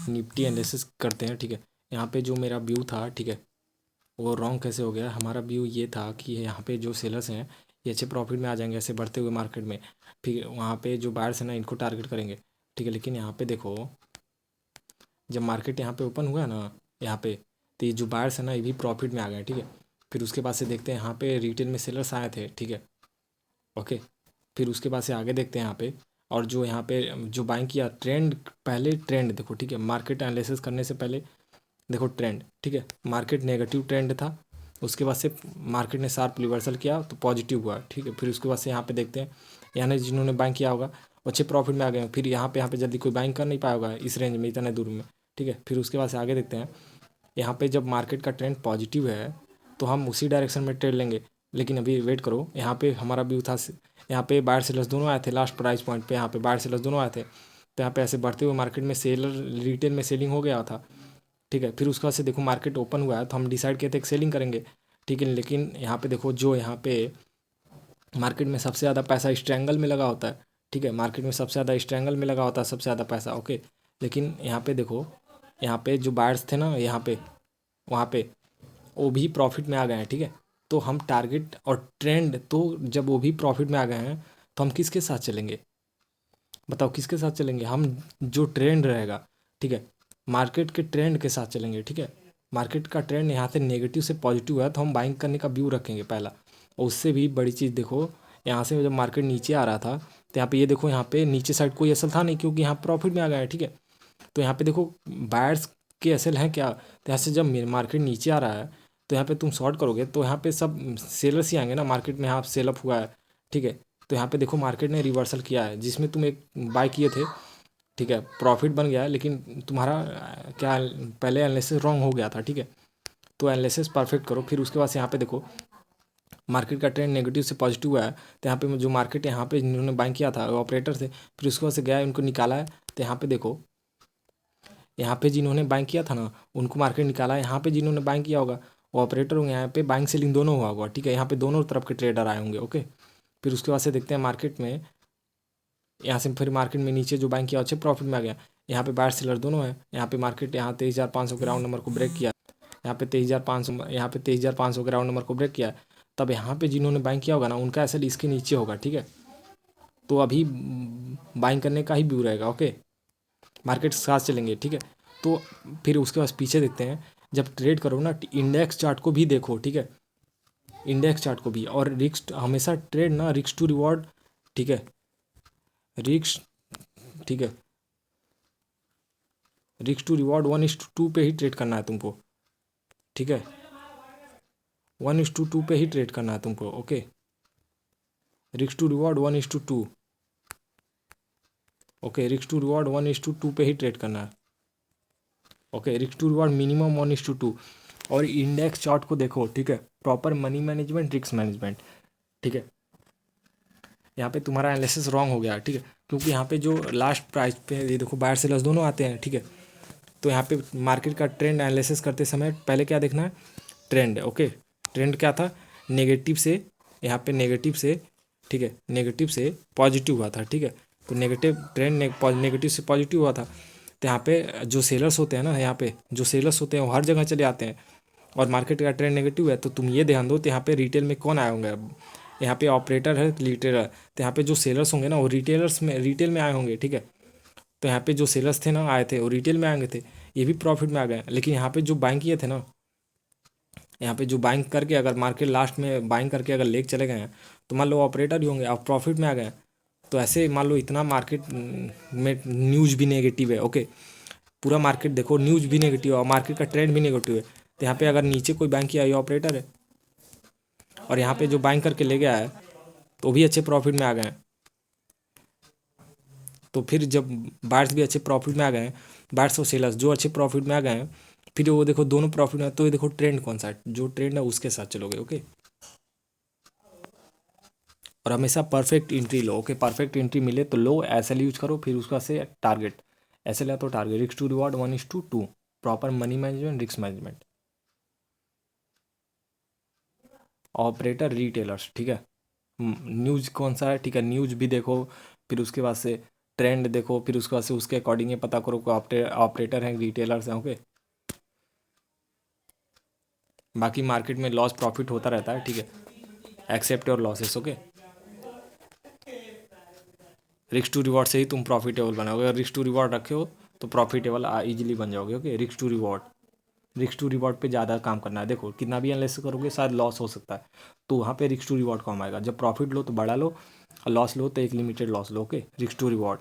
Nifty analysis करते हैं, ठीक है। यहाँ पे जो मेरा व्यू था, ठीक है, वो रॉन्ग कैसे हो गया। हमारा व्यू ये था कि यहाँ पे जो सेलर्स हैं ये अच्छे प्रॉफिट में आ जाएंगे ऐसे बढ़ते हुए मार्केट में, फिर वहाँ पे जो बायर्स हैं ना इनको टारगेट करेंगे, ठीक है। लेकिन यहाँ पे देखो जब मार्केट यहाँ पे ओपन हुआ ना यहाँ पे, तो ये जो बायर्स हैं ना ये भी प्रॉफिट में आ गए, ठीक है। फिर उसके बाद से देखते हैं यहाँ पे रिटेल में सेलर्स आए थे, ठीक है, ओके। फिर उसके बाद से आगे देखते हैं यहाँ पे, और जो यहाँ पे जो बाइंग किया ट्रेंड, पहले ट्रेंड देखो, ठीक है, मार्केट एनालिसिस करने से पहले देखो ट्रेंड, ठीक है। मार्केट नेगेटिव ट्रेंड था, उसके बाद से मार्केट ने शार्प रिवर्सल किया तो पॉजिटिव हुआ, ठीक है। फिर उसके बाद से यहाँ पे देखते हैं यहाँ जिन्होंने बाइंग किया होगा वो अच्छे प्रॉफिट में आ गए, फिर यहाँ पे जल्दी कोई बाइंग कर नहीं पाया होगा इस रेंज में इतने दूर में, ठीक है। फिर उसके बाद से आगे देखते हैं यहाँ पे जब मार्केट का ट्रेंड पॉजिटिव है तो हम उसी डायरेक्शन में ट्रेड लेंगे। लेकिन अभी वेट करो, यहाँ पे हमारा व्यू था, यहाँ पे बायर सेलर्स दोनों आए थे लास्ट प्राइस पॉइंट पे, यहाँ पे बायर सेलर्स दोनों आए थे, तो यहाँ पे ऐसे बढ़ते हुए मार्केट में सेलर रिटेल में सेलिंग हो गया था, ठीक है। फिर उसके बाद से देखो मार्केट ओपन हुआ है तो हम डिसाइड किए थे सेलिंग करेंगे, ठीक है। लेकिन यहाँ पे देखो जो यहाँ पे मार्केट में सबसे ज़्यादा पैसा स्ट्रैंगल में लगा होता है, ठीक है, मार्केट में सबसे ज़्यादा स्ट्रैंगल में लगा होता है सबसे ज़्यादा पैसा, ओके। लेकिन यहाँ पे देखो यहाँ पे जो बायर्स थे ना यहाँ पे वहाँ पे वो भी प्रॉफिट में आ गए हैं, ठीक है। तो हम टारगेट और ट्रेंड, तो जब वो भी प्रॉफिट में आ गए हैं तो हम किसके साथ चलेंगे, बताओ किसके साथ चलेंगे। हम जो ट्रेंड रहेगा, ठीक है, मार्केट के ट्रेंड के साथ चलेंगे, ठीक है। मार्केट का ट्रेंड यहाँ से नेगेटिव से पॉजिटिव है तो हम बाइंग करने का व्यू रखेंगे पहला। और उससे भी बड़ी चीज़ देखो, यहाँ से जब मार्केट नीचे आ रहा था तो यहाँ पे ये देखो यहाँ पे नीचे साइड कोई असल था नहीं क्योंकि यहाँ प्रॉफिट में आ गया है, ठीक है। तो यहाँ पे देखो बायर्स के एसएल हैं क्या, तो यहाँ से जब मार्केट नीचे आ रहा है तो यहाँ पे तुम शॉर्ट करोगे तो यहाँ पे सब सेलर्स ही आएंगे ना, मार्केट में यहाँ सेल अप हुआ है, ठीक है। तो यहाँ पे देखो मार्केट ने रिवर्सल किया है जिसमें तुम एक बाय किए थे, ठीक है, प्रॉफिट बन गया है, लेकिन तुम्हारा क्या पहले एनालिसिस रॉन्ग हो गया था, ठीक है। तो एनालिसिस परफेक्ट करो। फिर उसके बाद से यहाँ पे देखो मार्केट का ट्रेंड नेगेटिव से पॉजिटिव हुआ है, तो यहाँ पे जो मार्केट यहाँ पे जिन्होंने बाइंग किया था ऑपरेटर थे, फिर उसके बाद से गया उनको निकाला है, तो यहाँ पे देखो यहाँ पे जिन्होंने बाइंग किया था ना उनको मार्केट निकाला है, यहाँ पे जिन्होंने बाइंग किया होगा वो ऑपरेटर होंगे, यहाँ पे बाइंग सेलिंग दोनों हुआ होगा, ठीक है। यहाँ पे दोनों तरफ के ट्रेडर आए होंगे, ओके। फिर उसके बाद से देखते हैं मार्केट में, यहाँ से फिर मार्केट में नीचे जो बाइंग किया अच्छे प्रॉफिट में आ गया, यहाँ पे बायर सेलर दोनों है, यहाँ पे मार्केट यहाँ 23,500 के राउंड नंबर को ब्रेक किया, यहाँ पे 23,500, यहाँ पे 23,500 के राउंड नंबर को ब्रेक किया, तब यहाँ पे जिन्होंने बाइंग किया होगा ना उनका एसएल इसके नीचे होगा, ठीक है। तो अभी बाइंग करने का ही व्यू रहेगा, ओके। मार्केट साथ चलेंगे, ठीक है। तो फिर उसके बाद पीछे देखते हैं, जब ट्रेड करो ना इंडेक्स चार्ट को भी देखो, ठीक है, इंडेक्स चार्ट को भी। और रिस्क हमेशा ट्रेड ना रिस्क टू रिवॉर्ड, ठीक है, रिस्क, ठीक है, रिस्क टू रिवॉर्ड 1:2 पे ही ट्रेड करना है तुमको, ठीक है, 1:2 पे ही ट्रेड करना है तुमको, okay. Risk to reward 1:2, okay, risk to reward 1:2 पे ही ट्रेड करना है, okay. Risk to reward minimum 1:2। और इंडेक्स चार्ट को देखो, ठीक है, proper money management risk management, ठीक है। यहाँ पे तुम्हारा एनालिसिस रॉन्ग हो गया, ठीक है, क्योंकि यहाँ पे जो लास्ट प्राइस पे ये देखो बायर सेलर्स दोनों आते हैं, ठीक है। तो यहाँ पे मार्केट का ट्रेंड एनालिसिस करते समय पहले क्या देखना है, ट्रेंड, ओके। ट्रेंड क्या था, नेगेटिव से, यहाँ पे नेगेटिव से, ठीक है, नेगेटिव से पॉजिटिव हुआ था, ठीक है। तो नेगेटिव ट्रेंड नेगेटिव से पॉजिटिव हुआ था, तो यहाँ पे जो सेलर्स होते हैं ना, यहाँ पे जो सेलर्स होते हैं वो हर जगह चले आते हैं, और मार्केट का ट्रेंड नेगेटिव है तो तुम ये ध्यान दो, तो यहाँ पे रिटेल में कौन आए होंगे, अब यहाँ पे ऑपरेटर है रिटेलर, तो यहाँ पे जो सेलर्स होंगे ना वो रिटेल में आए होंगे, ठीक है। तो यहाँ पे जो सेलर्स थे ना आए थे वो रिटेल में आएंगे थे, ये भी प्रॉफिट में आ गए। लेकिन यहाँ पे जो बाइंग किए थे ना, यहाँ पे जो बाइंग करके अगर मार्केट लास्ट में बाइंग करके अगर लेग चले गए हैं तो मान लो ऑपरेटर ही होंगे, आप प्रॉफिट में आ गए। तो ऐसे मान लो इतना मार्केट में न्यूज़ भी नेगेटिव है, ओके, पूरा मार्केट देखो न्यूज़ भी नेगेटिव है और मार्केट का ट्रेंड भी नेगेटिव है, तो यहाँ पे अगर नीचे कोई बाइंग किया ये ऑपरेटर है, और यहाँ पे जो बाइंग करके ले गया है तो भी अच्छे प्रॉफिट में आ गए हैं। तो फिर जब बायर्स भी अच्छे प्रॉफिट में आ गए हैं, बायर्स और सेलर्स जो अच्छे प्रॉफिट में आ गए हैं, फिर वो देखो दोनों प्रॉफिट में, तो ये देखो ट्रेंड कौन सा है, जो ट्रेंड है उसके साथ चलोगे, ओके। और हमेशा परफेक्ट एंट्री लो, ओके, परफेक्ट एंट्री मिले तो लो, एसएल यूज करो, फिर उसका से टारगेट, एसएल है तो target, risk to reward 1:2, proper money management risk management, operator retailers, ठीक है। न्यूज़ कौन सा है, ठीक है, न्यूज़ भी देखो, फिर उसके बाद से ट्रेंड देखो, फिर उसके बाद से उसके अकॉर्डिंग ये पता करो कि ऑपरेटर हैं, रिटेलर्स हैं। ओके, बाकी मार्केट में लॉस प्रॉफिट होता रहता है, ठीक है। Accept your losses. Okay, risk to reward से ही तुम प्रॉफिटेबल बनाओगे। अगर रिस्क टू रिवॉर्ड रखे हो तो प्रॉफिटेबल इजीली बन जाओगे। ओके, रिस्क टू रिवॉर्ड पे ज़्यादा काम करना है। देखो कितना भी एनालिसिस करोगे शायद लॉस हो सकता है, तो वहाँ पे रिस्क टू रिवॉर्ड कम आएगा। जब प्रॉफिट लो तो बड़ा लो, और लॉस लो तो एक लिमिटेड लॉस लो। Okay, risk to reward.